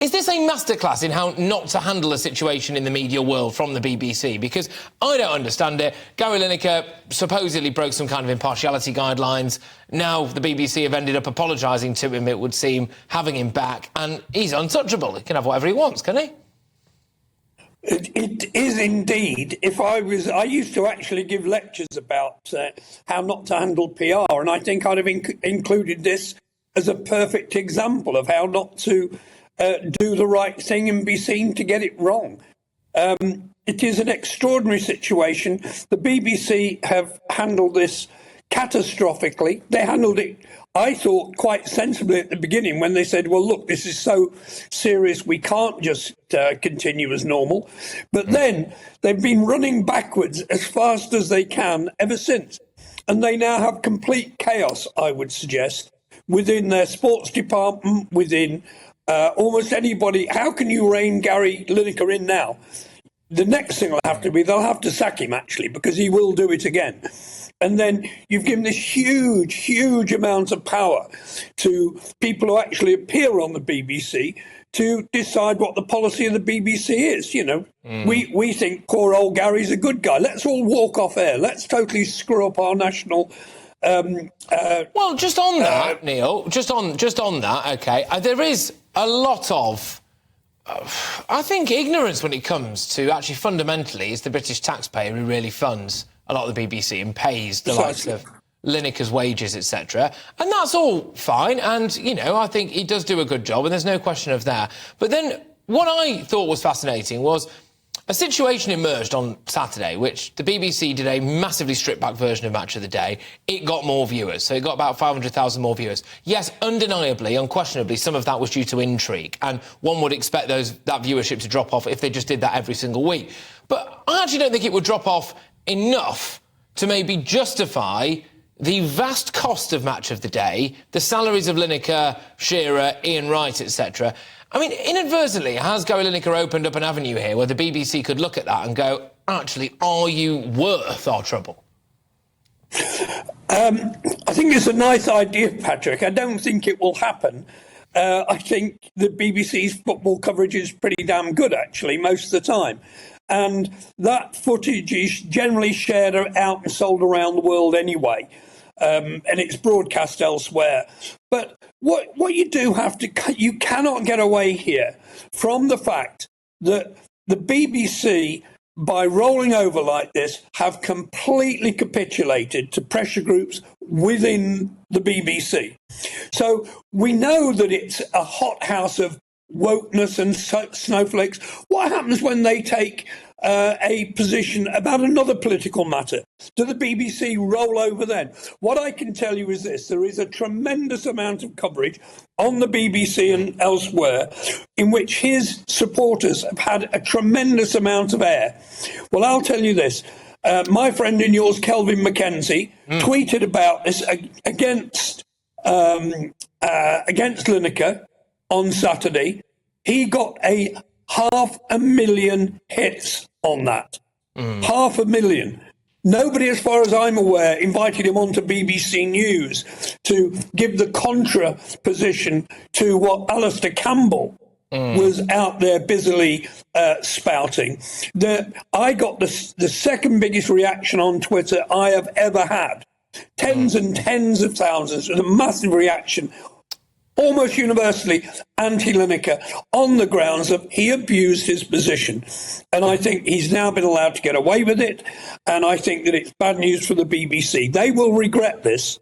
Is this a masterclass in how not to handle a situation in the media world from the BBC? Because I don't understand it. Gary Lineker supposedly broke some kind of impartiality guidelines. Now the BBC have ended up apologising to him, it would seem, having him back, and he's untouchable. He can have whatever he wants, can he? It is indeed. I used to actually give lectures about how not to handle PR, and I think I'd have included this as a perfect example of how not to do the right thing and be seen to get it wrong. It is an extraordinary situation. The BBC have handled this catastrophically. They handled it, I thought, quite sensibly at the beginning when they said, well, look, this is so serious, we can't just continue as normal. But then they've been running backwards as fast as they can ever since. And they now have complete chaos, I would suggest, within their sports department, within almost anybody. How can you rein Gary Lineker in now? The next thing will have to be, they'll have to sack him, actually, because he will do it again. And then you've given this huge, huge amount of power to people who actually appear on the BBC to decide what the policy of the BBC is. You know, we think poor old Gary's a good guy. Let's all walk off air. Let's totally screw up our national... well, just on that, Neil, just on that, OK, there is a lot of, I think, ignorance when it comes to actually fundamentally it's the British taxpayer who really funds a lot of the BBC and pays the likes of Lineker's wages, etc. And that's all fine. And, you know, I think he does do a good job and there's no question of that. But then what I thought was fascinating was a situation emerged on Saturday, which the BBC did a massively stripped-back version of Match of the Day. It got more viewers, so it got about 500,000 more viewers. Yes, undeniably, unquestionably, some of that was due to intrigue, and one would expect that viewership to drop off if they just did that every single week. But I actually don't think it would drop off enough to maybe justify the vast cost of Match of the Day, the salaries of Lineker, Shearer, Ian Wright, etc. I mean, inadvertently, has Gary Lineker opened up an avenue here where the BBC could look at that and go, actually, are you worth our trouble? I think it's a nice idea, Patrick. I don't think it will happen. I think the BBC's football coverage is pretty damn good, actually, most of the time. And that footage is generally shared out and sold around the world anyway. And it's broadcast elsewhere. But what you do have to, you cannot get away here from the fact that the BBC, by rolling over like this, have completely capitulated to pressure groups within the BBC. So we know that it's a hothouse of wokeness and snowflakes. What happens when they take a position about another political matter? Do the BBC roll over then? What I can tell you is this: there is a tremendous amount of coverage on the BBC and elsewhere in which his supporters have had a tremendous amount of air. Well, I'll tell you this. My friend and yours, Kelvin McKenzie, tweeted about this against Lineker on Saturday. He got 500,000 hits on that. 500,000. Nobody, as far as I'm aware, invited him onto BBC News to give the contra position to what Alistair Campbell was out there busily spouting. I got the second biggest reaction on Twitter I have ever had. Tens and tens of thousands, with a massive reaction, almost universally anti-Lineker, on the grounds of he abused his position. And I think he's now been allowed to get away with it. And I think that it's bad news for the BBC. They will regret this.